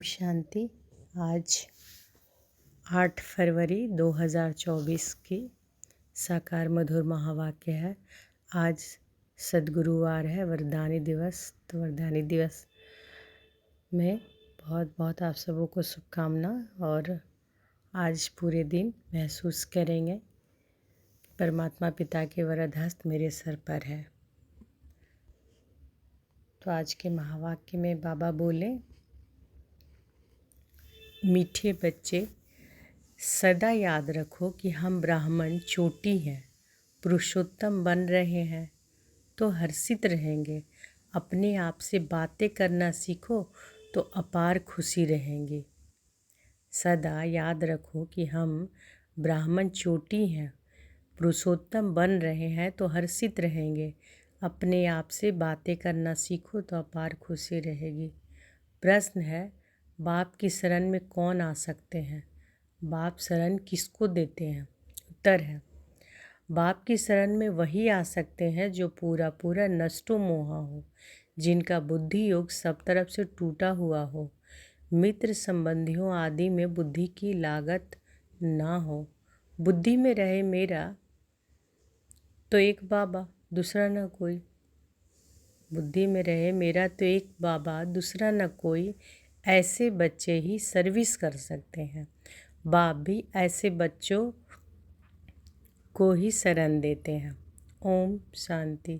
शांति। आज 8 फरवरी 2024 की साकार मधुर महावाक्य है। आज सद्गुरुवार है, वरदानी दिवस। तो वरदानी दिवस में बहुत बहुत आप सबों को शुभकामना। और आज पूरे दिन महसूस करेंगे कि परमात्मा पिता के वरद हस्त मेरे सर पर है। तो आज के महावाक्य में बाबा बोले, मीठे बच्चे, सदा याद रखो कि हम ब्राह्मण चोटी हैं, पुरुषोत्तम बन रहे हैं तो हर्षित रहेंगे। अपने आप से बातें करना सीखो तो अपार खुशी रहेंगी। सदा याद रखो कि हम ब्राह्मण चोटी हैं, पुरुषोत्तम बन रहे हैं तो हर्षित रहेंगे। अपने आप से बातें करना सीखो तो अपार खुशी रहेगी। प्रश्न है, बाप की शरण में कौन आ सकते हैं? बाप शरण किसको देते हैं? उत्तर है, बाप की शरण में वही आ सकते हैं जो पूरा पूरा नष्टो मोहा हो, जिनका बुद्धि योग सब तरफ से टूटा हुआ हो, मित्र संबंधियों आदि में बुद्धि की लागत ना हो। बुद्धि में रहे मेरा तो एक बाबा दूसरा न कोई। बुद्धि में रहे मेरा तो एक बाबा दूसरा न कोई। ऐसे बच्चे ही सर्विस कर सकते हैं। बाप भी ऐसे बच्चों को ही शरण देते हैं। ओम शांति।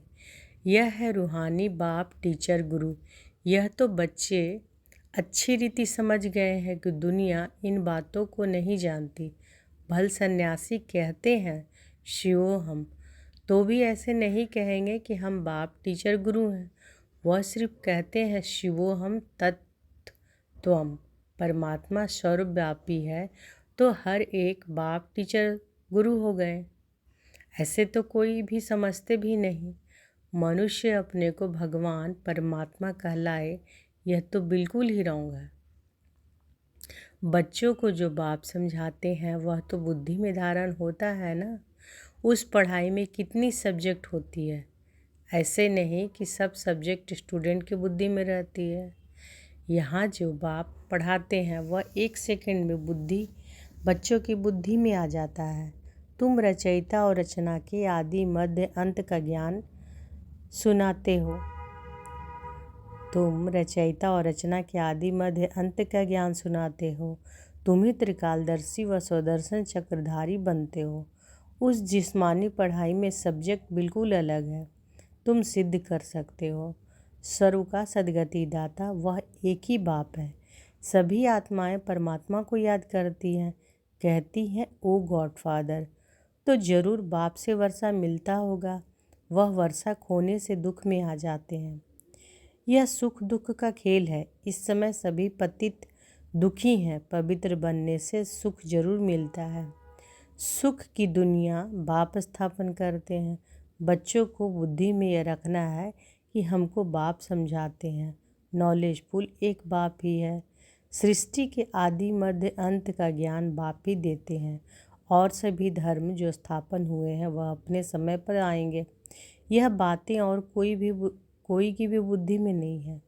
यह है रूहानी बाप टीचर गुरु। यह तो बच्चे अच्छी रीति समझ गए हैं कि दुनिया इन बातों को नहीं जानती। भल सन्यासी कहते हैं शिवो हम, तो भी ऐसे नहीं कहेंगे कि हम बाप टीचर गुरु हैं। वह सिर्फ कहते हैं शिवो हम तत्त्वम। परमात्मा सर्वव्यापी है तो हर एक बाप टीचर गुरु हो गए। ऐसे तो कोई भी समझते भी नहीं। मनुष्य अपने को भगवान परमात्मा कहलाए, यह तो बिल्कुल ही रॉन्ग है। बच्चों को जो बाप समझाते हैं वह तो बुद्धि में धारण होता है ना। उस पढ़ाई में कितनी सब्जेक्ट होती है। ऐसे नहीं कि सब सब्जेक्ट स्टूडेंट की बुद्धि में रहती है। यहाँ जो बाप पढ़ाते हैं वह 1 सेकंड में बच्चों की बुद्धि में आ जाता है। तुम रचयिता और रचना के आदि मध्य अंत का ज्ञान सुनाते हो। तुम रचयिता और रचना के आदि मध्य अंत का ज्ञान सुनाते हो। तुम ही त्रिकालदर्शी व स्वदर्शन चक्रधारी बनते हो। उस जिस्मानी पढ़ाई में सब्जेक्ट बिल्कुल अलग है। तुम सिद्ध कर सकते हो। सर्व का सद्गति दाता वह एक ही बाप है। सभी आत्माएं परमात्मा को याद करती हैं, कहती हैं ओ गॉड फादर। तो जरूर बाप से वर्षा मिलता होगा। वह वर्षा खोने से दुख में आ जाते हैं। यह सुख दुख का खेल है। इस समय सभी पतित दुखी हैं। पवित्र बनने से सुख जरूर मिलता है। सुख की दुनिया बाप स्थापन करते हैं। बच्चों को बुद्धि में यह रखना है कि हमको बाप समझाते हैं। नॉलेजफुल एक बाप ही है। सृष्टि के आदि मध्य अंत का ज्ञान बाप ही देते हैं। और सभी धर्म जो स्थापन हुए हैं वह अपने समय पर आएंगे। यह बातें और कोई की भी बुद्धि में नहीं है।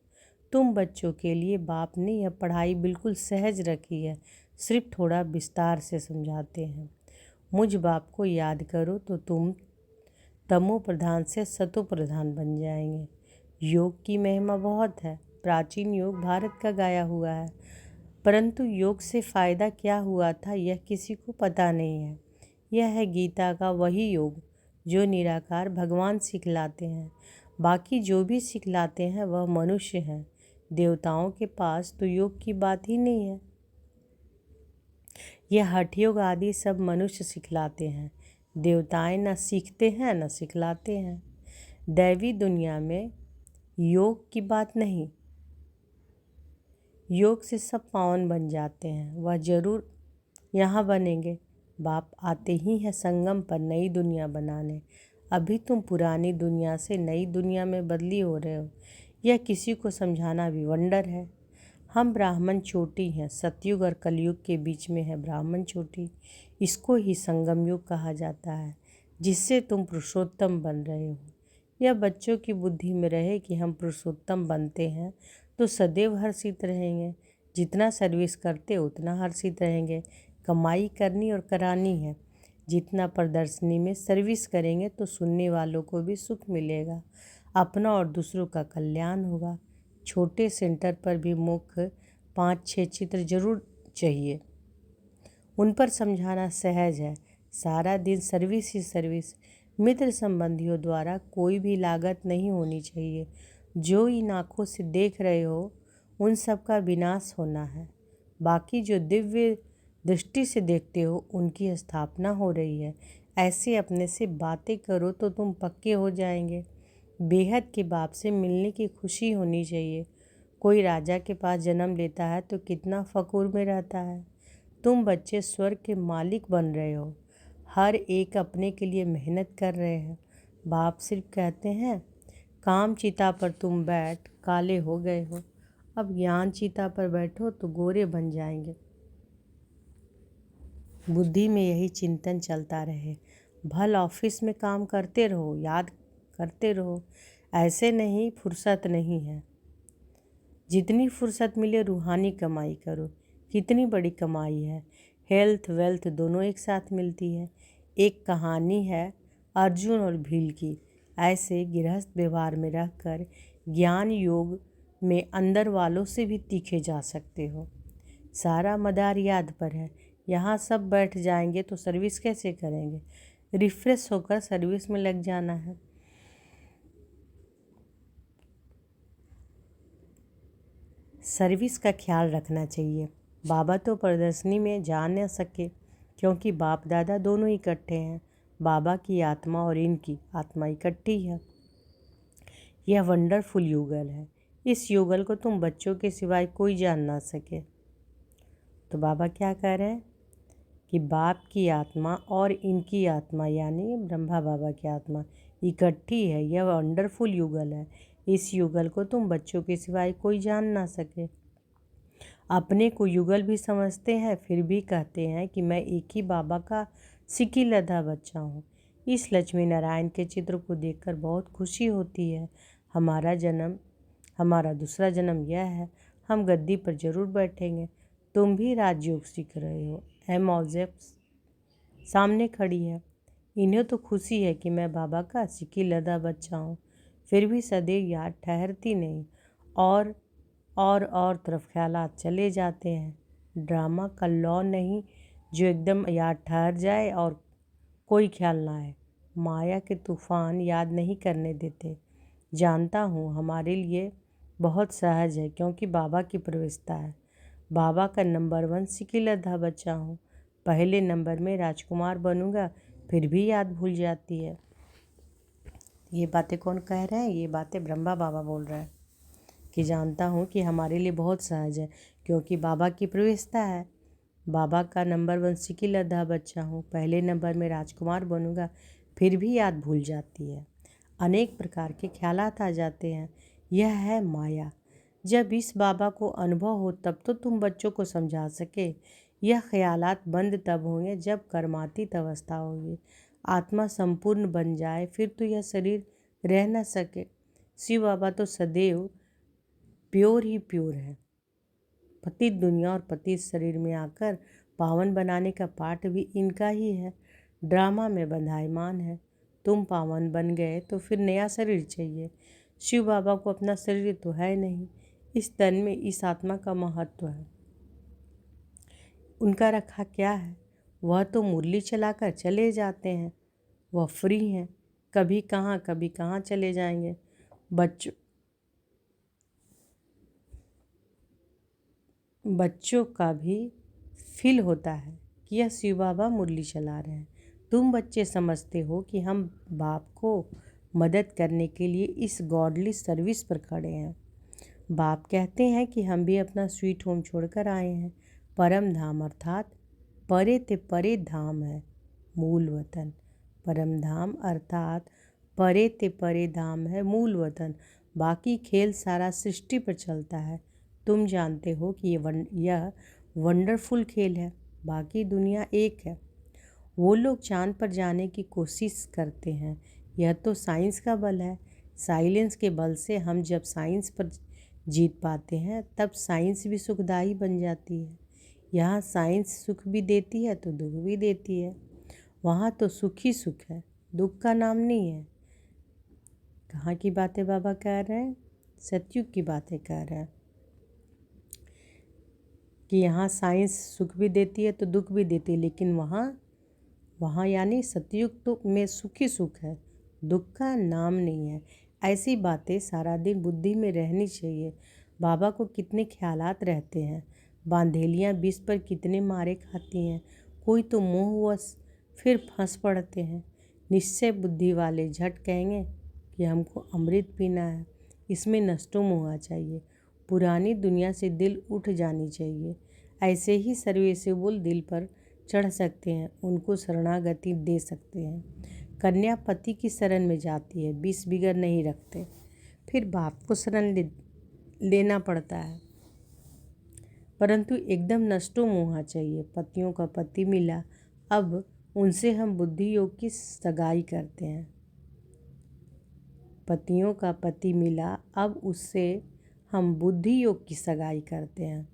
तुम बच्चों के लिए बाप ने यह पढ़ाई बिल्कुल सहज रखी है। सिर्फ थोड़ा विस्तार से समझाते हैं। मुझ बाप को याद करो तो तुम तमो प्रधान से सतो प्रधान बन जाएंगे। योग की महिमा बहुत है। प्राचीन योग भारत का गाया हुआ है, परंतु योग से फ़ायदा क्या हुआ था यह किसी को पता नहीं है। यह है गीता का वही योग जो निराकार भगवान सिखलाते हैं। बाकी जो भी सिखलाते हैं वह मनुष्य हैं। देवताओं के पास तो योग की बात ही नहीं है। यह हठ योग आदि सब मनुष्य सिखलाते हैं। देवताएं न सीखते हैं न सिखलाते हैं। दैवी दुनिया में योग की बात नहीं। योग से सब पावन बन जाते हैं। वह जरूर यहाँ बनेंगे। बाप आते ही हैं संगम पर नई दुनिया बनाने। अभी तुम पुरानी दुनिया से नई दुनिया में बदली हो रहे हो। यह किसी को समझाना भी वंडर है। हम ब्राह्मण चोटी हैं। सतयुग और कलयुग के बीच में है ब्राह्मण चोटी। इसको ही संगम युग कहा जाता है, जिससे तुम पुरुषोत्तम बन रहे हो। यह बच्चों की बुद्धि में रहे कि हम पुरुषोत्तम बनते हैं तो सदैव हर्षित रहेंगे। जितना सर्विस करते उतना हर्षित रहेंगे। कमाई करनी और करानी है। जितना प्रदर्शनी में सर्विस करेंगे तो सुनने वालों को भी सुख मिलेगा, अपना और दूसरों का कल्याण होगा। छोटे सेंटर पर भी मुख्य 5-6 चित्र जरूर चाहिए। उन पर समझाना सहज है। सारा दिन सर्विस ही सर्विस। मित्र संबंधियों द्वारा कोई भी लागत नहीं होनी चाहिए। जो इन आँखों से देख रहे हो उन सब का विनाश होना है। बाकी जो दिव्य दृष्टि से देखते हो उनकी स्थापना हो रही है। ऐसे अपने से बातें करो तो तुम पक्के हो जाएंगे। बेहद के बाप से मिलने की खुशी होनी चाहिए। कोई राजा के पास जन्म लेता है तो कितना फखूर में रहता है। तुम बच्चे स्वर्ग के मालिक बन रहे हो। हर एक अपने के लिए मेहनत कर रहे हैं। बाप सिर्फ कहते हैं काम चिता पर तुम बैठ काले हो गए हो, अब ज्ञान चिता पर बैठो तो गोरे बन जाएंगे। बुद्धि में यही चिंतन चलता रहे। भल ऑफिस में काम करते रहो, याद करते रहो। ऐसे नहीं फुर्सत नहीं है। जितनी फुर्सत मिले रूहानी कमाई करो। कितनी बड़ी कमाई है। हेल्थ वेल्थ दोनों एक साथ मिलती है। एक कहानी है अर्जुन और भील की। ऐसे गृहस्थ व्यवहार में रहकर ज्ञान योग में अंदर वालों से भी तीखे जा सकते हो। सारा मदार याद पर है। यहाँ सब बैठ जाएंगे तो सर्विस कैसे करेंगे। रिफ्रेश होकर सर्विस में लग जाना है। सर्विस का ख्याल रखना चाहिए। बाबा तो प्रदर्शनी में जा न सके क्योंकि बाप दादा दोनों इकट्ठे हैं। बाबा की आत्मा और इनकी आत्मा इकट्ठी है। यह वंडरफुल युगल है। इस युगल को तुम बच्चों के सिवाय कोई जान ना सके। तो बाबा क्या कह रहे हैं कि बाप की आत्मा और इनकी आत्मा यानी ब्रह्मा बाबा की आत्मा इकट्ठी है। यह वंडरफुल युगल है। इस युगल को तुम बच्चों के सिवाय कोई जान ना सके। अपने को युगल भी समझते हैं फिर भी कहते हैं कि मैं एक ही बाबा का सिकी लधा बच्चा हूँ। इस लक्ष्मी नारायण के चित्र को देखकर बहुत खुशी होती है। हमारा दूसरा जन्म यह है। हम गद्दी पर जरूर बैठेंगे। तुम भी राजयोग सीख रहे हो। एमोजेप्स सामने खड़ी है। इन्हें तो खुशी है कि मैं बाबा का सिकी लदा बच्चा हूँ। फिर भी सदैव याद ठहरती नहीं और तरफ ख्यालात चले जाते हैं। ड्रामा का लॉ नहीं जो एकदम याद ठहर जाए और कोई ख्याल ना आए। माया के तूफान याद नहीं करने देते। जानता हूँ हमारे लिए बहुत सहज है क्योंकि बाबा की प्रवेशता है। बाबा का नंबर 1 सिकिलधा बच्चा हूँ। पहले नंबर में राजकुमार बनूंगा फिर भी याद भूल जाती है। ये बातें कौन कह रहे हैं। ये बातें ब्रह्मा बाबा बोल रहे हैं कि जानता हूँ कि हमारे लिए बहुत सहज है क्योंकि बाबा की प्रवेशता है। बाबा का नंबर 1 सिकिलधा बच्चा हूँ। पहले नंबर में राजकुमार बनूंगा फिर भी याद भूल जाती है। अनेक प्रकार के ख्यालात आ जाते हैं। यह है माया। जब इस बाबा को अनुभव हो तब तो तुम बच्चों को समझा सके। यह ख्यालात बंद तब होंगे जब कर्मातीत अवस्था होगी। आत्मा संपूर्ण बन जाए फिर तो यह शरीर रह न सके। शिव बाबा तो सदैव प्योर ही प्योर है। पतित दुनिया और पतित शरीर में आकर पावन बनाने का पाठ भी इनका ही है। ड्रामा में बंधाईमान है। तुम पावन बन गए तो फिर नया शरीर चाहिए। शिव बाबा को अपना शरीर तो है नहीं। इस तन में इस आत्मा का महत्व है। उनका रखा क्या है। वह तो मुरली चलाकर चले जाते हैं। वह फ्री हैं। कभी कहाँ चले जाएंगे। बच्चों का भी फील होता है कि यह शिव बाबा मुरली चला रहे हैं। तुम बच्चे समझते हो कि हम बाप को मदद करने के लिए इस गॉडली सर्विस पर खड़े हैं। बाप कहते हैं कि हम भी अपना स्वीट होम छोड़कर आए हैं। परम धाम अर्थात परे ते परे धाम है मूल वतन। परम धाम अर्थात परे ते परे धाम है मूल वतन। बाकी खेल सारा सृष्टि पर चलता है। तुम जानते हो कि यह वंडरफुल खेल है। बाकी दुनिया एक है। वो लोग चांद पर जाने की कोशिश करते हैं। यह तो साइंस का बल है। साइलेंस के बल से हम जब साइंस पर जीत पाते हैं तब साइंस भी सुखदायी बन जाती है। यहाँ साइंस सुख भी देती है तो दुख भी देती है। वहाँ तो सुख ही सुख है, दुख का नाम नहीं है। कहाँ की बातें बाबा कह रहे हैं? सतयुग की बातें कह रहे हैं कि यहाँ साइंस सुख भी देती है तो दुख भी देती है, लेकिन वहाँ यानी सतयुग तो में सुख ही सुख है, दुख का नाम नहीं है। ऐसी बातें सारा दिन बुद्धि में रहनी चाहिए। बाबा को कितने ख्यालात रहते हैं, बांधेलियाँ विष पर कितने मारे खाती हैं, कोई तो मोहवश फिर फंस पड़ते हैं। निश्चय बुद्धि वाले झट कहेंगे कि हमको अमृत पीना है, इसमें नष्टों होना चाहिए, पुरानी दुनिया से दिल उठ जानी चाहिए। ऐसे ही सर्वेसे बोल दिल पर चढ़ सकते हैं, उनको शरणागति दे सकते हैं। कन्या पति की शरण में जाती है, 20 बिगड़ नहीं रखते, फिर बाप को शरण लेना पड़ता है, परंतु एकदम नष्टों मोहा चाहिए। पतियों का पति मिला, अब उनसे हम बुद्धि योग की सगाई करते हैं। पतियों का पति मिला, अब उससे हम बुद्धि योग की सगाई करते हैं।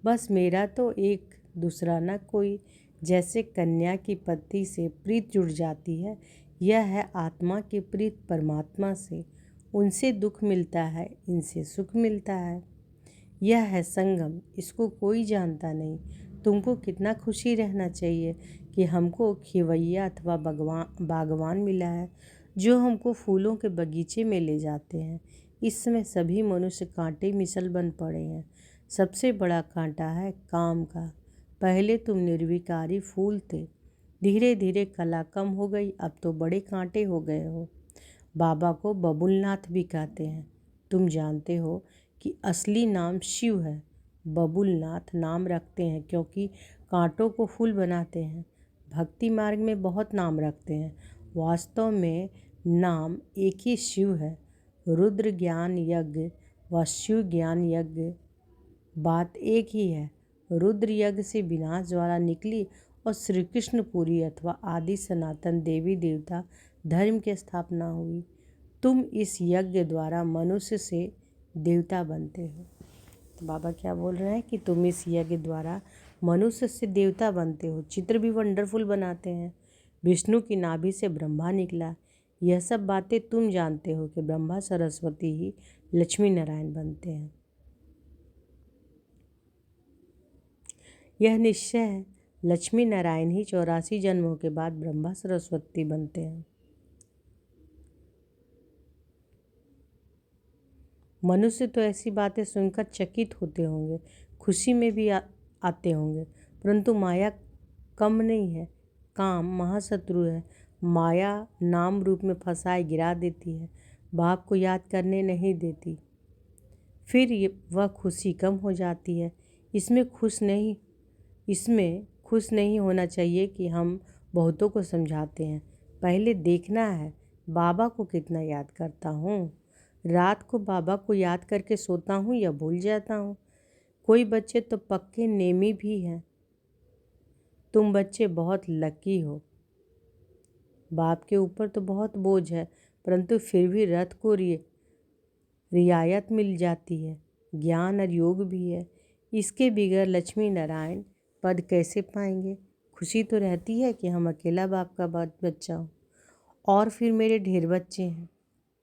बस मेरा तो एक दूसरा न कोई, जैसे कन्या की पति से प्रीत जुड़ जाती है, यह है आत्मा की प्रीत परमात्मा से। उनसे दुख मिलता है, इनसे सुख मिलता है। यह है संगम, इसको कोई जानता नहीं। तुमको कितना खुशी रहना चाहिए कि हमको खिवैया अथवा बागवान मिला है, जो हमको फूलों के बगीचे में ले जाते हैं। इस समय सभी मनुष्य कांटे मिसल बन पड़े हैं। सबसे बड़ा कांटा है काम का। पहले तुम निर्विकारी फूल थे, धीरे धीरे कला कम हो गई, अब तो बड़े कांटे हो गए हो। बाबा को बबुलनाथ भी कहते हैं। तुम जानते हो कि असली नाम शिव है। बबुलनाथ नाम रखते हैं क्योंकि कांटों को फूल बनाते हैं। भक्ति मार्ग में बहुत नाम रखते हैं, वास्तव में नाम एक ही शिव है। रुद्र ज्ञान यज्ञ व शिव ज्ञान यज्ञ बात एक ही है। रुद्र यज्ञ से विनाश ज्वाला निकली और श्री कृष्णपुरी अथवा आदि सनातन देवी देवता धर्म की स्थापना हुई। तुम इस यज्ञ द्वारा मनुष्य से देवता बनते हो। तो बाबा क्या बोल रहे हैं कि तुम इस यज्ञ द्वारा मनुष्य से देवता बनते हो। चित्र भी वंडरफुल बनाते हैं। विष्णु की नाभि से ब्रह्मा निकला। यह सब बातें तुम जानते हो कि ब्रह्मा सरस्वती ही लक्ष्मी नारायण बनते हैं। यह निश्चय है, लक्ष्मी नारायण ही 84 जन्मों के बाद ब्रह्मा सरस्वती बनते हैं। मनुष्य तो ऐसी बातें सुनकर चकित होते होंगे, खुशी में भी आते होंगे, परंतु माया कम नहीं है। काम महाशत्रु है। माया नाम रूप में फंसाए गिरा देती है, बाप को याद करने नहीं देती, फिर वह खुशी कम हो जाती है। इसमें खुश नहीं होना चाहिए कि हम बहुतों को समझाते हैं। पहले देखना है बाबा को कितना याद करता हूँ। रात को बाबा को याद करके सोता हूँ या भूल जाता हूँ। कोई बच्चे तो पक्के नेमी भी हैं। तुम बच्चे बहुत लकी हो। बाप के ऊपर तो बहुत बोझ है, परंतु फिर भी रथ को रियायत मिल जाती है। ज्ञान और योग भी है, इसके बिगैर लक्ष्मी नारायण पद कैसे पाएंगे। खुशी तो रहती है कि हम अकेला बाप का बच्चा हूँ, और फिर मेरे ढेर बच्चे हैं।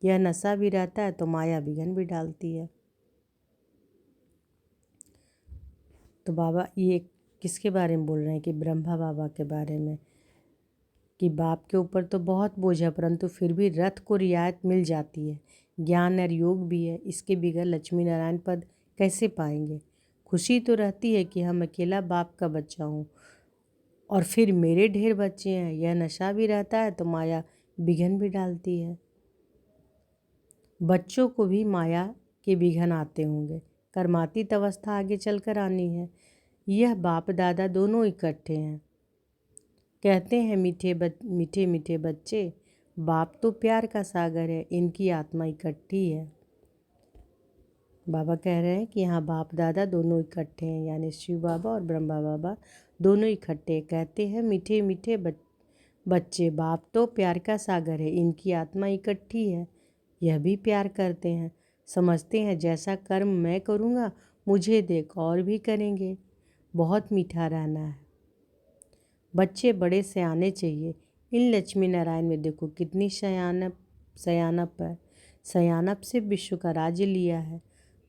यह नशा भी रहता है तो माया विघन भी डालती है। तो बाबा ये किसके बारे में बोल रहे हैं कि ब्रह्मा बाबा के बारे में, कि बाप के ऊपर तो बहुत बोझ है, परंतु फिर भी रथ को रियायत मिल जाती है। ज्ञान और योग भी है, इसके बिगैर लक्ष्मी नारायण पद कैसे पाएंगे। खुशी तो रहती है कि हम अकेला बाप का बच्चा हूँ, और फिर मेरे ढेर बच्चे हैं। यह नशा भी रहता है तो माया विघन भी डालती है। बच्चों को भी माया के विघन आते होंगे। कर्मातीत अवस्था आगे चलकर आनी है। यह बाप दादा दोनों इकट्ठे हैं। कहते हैं मीठे मीठे बच्चे, बाप तो प्यार का सागर है, इनकी आत्मा इकट्ठी है। बाबा कह रहे हैं कि यहाँ बाप दादा दोनों इकट्ठे हैं, यानी शिव बाबा और ब्रह्मा बाबा दोनों इकट्ठे। कहते हैं मीठे मीठे बच्चे, बाप तो प्यार का सागर है, इनकी आत्मा इकट्ठी है। यह भी प्यार करते हैं। समझते हैं जैसा कर्म मैं करूँगा मुझे देख और भी करेंगे। बहुत मीठा रहना है। बच्चे बड़े सयाने चाहिए। इन लक्ष्मी नारायण में देखो कितनी सयानप है। सयानप से विश्व का राज्य लिया है।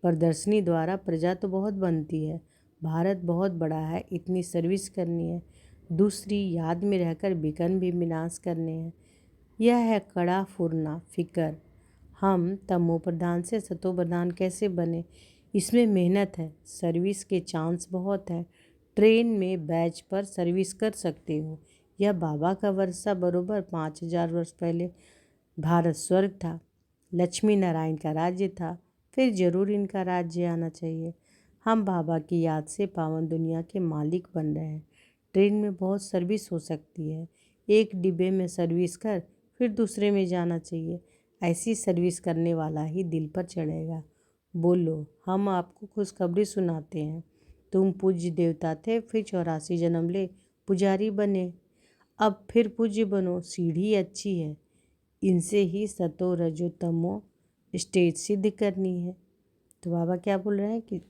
प्रदर्शनी द्वारा प्रजा तो बहुत बनती है। भारत बहुत बड़ा है, इतनी सर्विस करनी है। दूसरी याद में रहकर विकर्ण भी विनाश करने हैं। यह है कड़ा फुरना फिकर। हम तमो प्रधान से सतो प्रधान कैसे बने? इसमें मेहनत है, सर्विस के चांस बहुत हैं। ट्रेन में बैच पर सर्विस कर सकते हो। यह बाबा का वर्षा बरोबर 5000 वर्ष पहले भारत स्वर्ग था, लक्ष्मी नारायण का राज्य था, फिर जरूर इनका राज्य आना चाहिए। हम बाबा की याद से पावन दुनिया के मालिक बन रहे हैं। ट्रेन में बहुत सर्विस हो सकती है। एक डिब्बे में सर्विस कर फिर दूसरे में जाना चाहिए। ऐसी सर्विस करने वाला ही दिल पर चढ़ेगा। बोलो, हम आपको खुशखबरी सुनाते हैं। तुम पूज्य देवता थे, फिर 84 जन्म ले पुजारी बने, अब फिर पूज्य बनो। सीढ़ी अच्छी है, इनसे ही सतो रजो तमो स्टेज सिद्ध करनी है। तो बाबा क्या बोल रहे हैं कि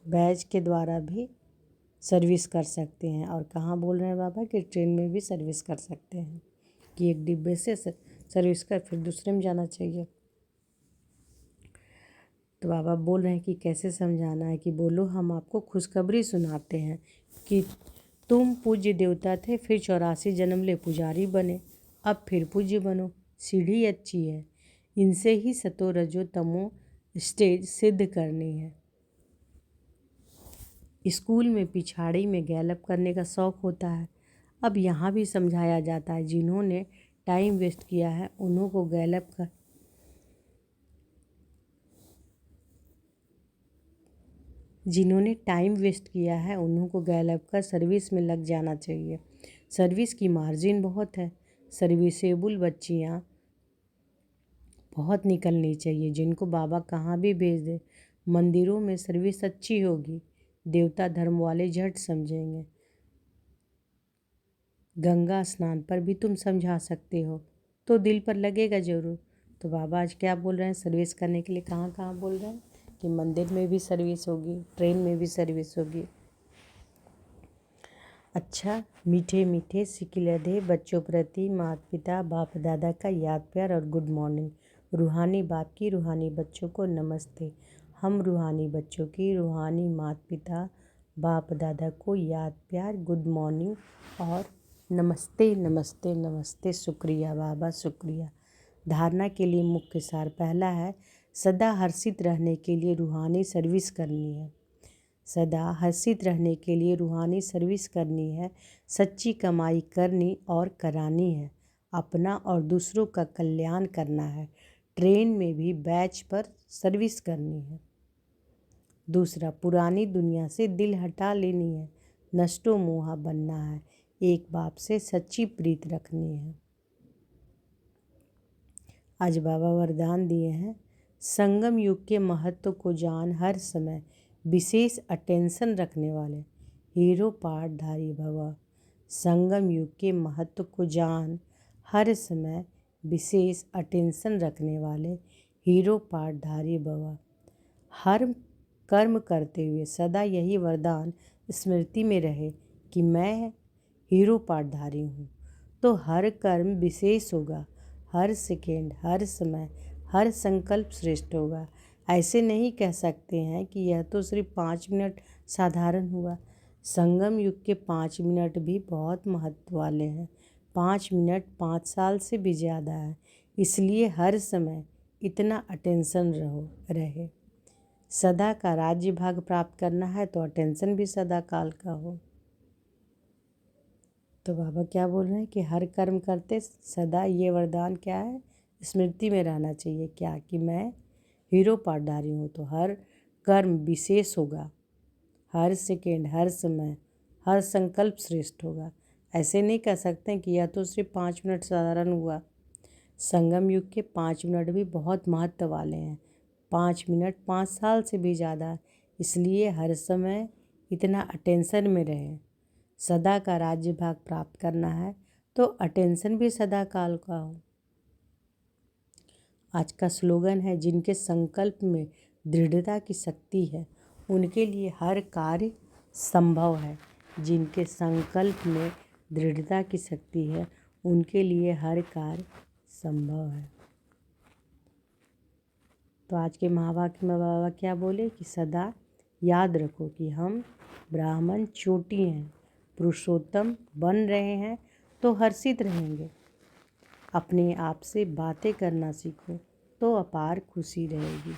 बैच के द्वारा भी सर्विस कर सकते हैं। और कहाँ बोल रहे हैं बाबा कि ट्रेन में भी सर्विस कर सकते हैं, कि एक डिब्बे से सर्विस कर फिर दूसरे में जाना चाहिए। तो बाबा बोल रहे हैं कि कैसे समझाना है कि बोलो, हम आपको खुशखबरी सुनाते हैं कि तुम पूज्य देवता थे, फिर 84 जन्म ले पुजारी बने, अब फिर पूज्य बनो। सीढ़ी अच्छी है, इनसे ही सतो रजो तमो स्टेज सिद्ध करनी है। स्कूल में पिछाड़ी में गैलअप करने का शौक़ होता है। अब यहाँ भी समझाया जाता है, जिन्होंने टाइम वेस्ट किया है उन्हों को गैलअप कर जिन्होंने टाइम वेस्ट किया है उन्हों को गैलअप कर सर्विस में लग जाना चाहिए। सर्विस की मार्जिन बहुत है। सर्विसेबल बच्चियाँ बहुत निकलनी चाहिए, जिनको बाबा कहाँ भी भेज दे। मंदिरों में सर्विस अच्छी होगी, देवता धर्म वाले झट समझेंगे। गंगा स्नान पर भी तुम समझा सकते हो तो दिल पर लगेगा ज़रूर। तो बाबा आज क्या बोल रहे हैं, सर्विस करने के लिए कहाँ कहाँ बोल रहे हैं कि मंदिर में भी सर्विस होगी, ट्रेन में भी सर्विस होगी। अच्छा, मीठे मीठे सिकिलधे बच्चों प्रति माता पिता बाप दादा का याद प्यार और गुड मॉर्निंग। रूहानी बाप की रूहानी बच्चों को नमस्ते। हम रूहानी बच्चों की रूहानी माता पिता बाप दादा को याद प्यार, गुड मॉर्निंग और नमस्ते नमस्ते नमस्ते। शुक्रिया बाबा, शुक्रिया। धारणा के लिए मुख्य सार पहला है, सदा हर्षित रहने के लिए रूहानी सर्विस करनी है। सदा हर्षित रहने के लिए रूहानी सर्विस करनी है। सच्ची कमाई करनी और करानी है। अपना और दूसरों का कल्याण करना है। ट्रेन में भी बैच पर सर्विस करनी है। दूसरा, पुरानी दुनिया से दिल हटा लेनी है। नष्टो मोहा बनना है। एक बाप से सच्ची प्रीत रखनी है। आज बाबा वरदान दिए हैं, संगम युग के महत्व को जान, हर समय विशेष अटेंशन रखने वाले हीरो पाठधारी भव। संगम युग के महत्व को जान, हर समय विशेष अटेंशन रखने वाले हीरो पाठधारी भव। हर कर्म करते हुए सदा यही वरदान स्मृति में रहे कि मैं हीरो पाठधारी हूँ, तो हर कर्म विशेष होगा। हर सेकेंड, हर समय, हर संकल्प श्रेष्ठ होगा। ऐसे नहीं कह सकते हैं कि यह तो सिर्फ 5 मिनट साधारण हुआ। संगम युग के 5 मिनट भी बहुत महत्व वाले हैं। 5 मिनट 5 साल से भी ज़्यादा है। इसलिए हर समय इतना अटेंशन रहे। सदा का राज्य भाग प्राप्त करना है तो अटेंशन भी सदा काल का हो। तो बाबा क्या बोल रहे हैं कि हर कर्म करते सदा ये वरदान क्या है, स्मृति में रहना चाहिए क्या, कि मैं हीरो पाठधारी हूँ, तो हर कर्म विशेष होगा। हर सेकेंड, हर समय, हर संकल्प श्रेष्ठ होगा। ऐसे नहीं कह सकते कि यह तो सिर्फ 5 मिनट साधारण हुआ। संगम युग के 5 मिनट भी बहुत महत्व वाले हैं। 5 मिनट 5 साल से भी ज़्यादा। इसलिए हर समय इतना अटेंशन में रहें। सदा का राज्य भाग प्राप्त करना है तो अटेंशन भी सदा काल का हो। आज का स्लोगन है, जिनके संकल्प में दृढ़ता की शक्ति है उनके लिए हर कार्य संभव है। जिनके संकल्प में दृढ़ता की शक्ति है उनके लिए हर कार्य संभव है। तो आज के महावाक्य में बाबा क्या बोले कि सदा याद रखो कि हम ब्राह्मण चोटी हैं, पुरुषोत्तम बन रहे हैं तो हर्षित रहेंगे। अपने आप से बातें करना सीखो तो अपार खुशी रहेगी।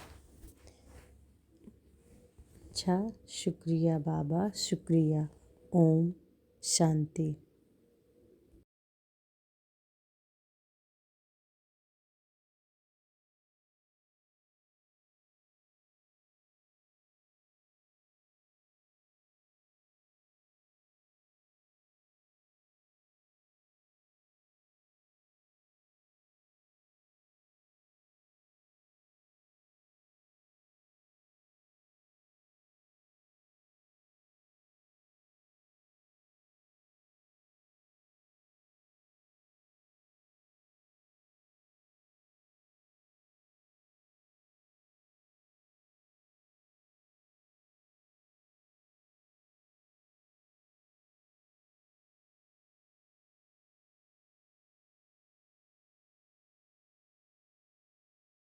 अच्छा, शुक्रिया बाबा, शुक्रिया। ओम शांति।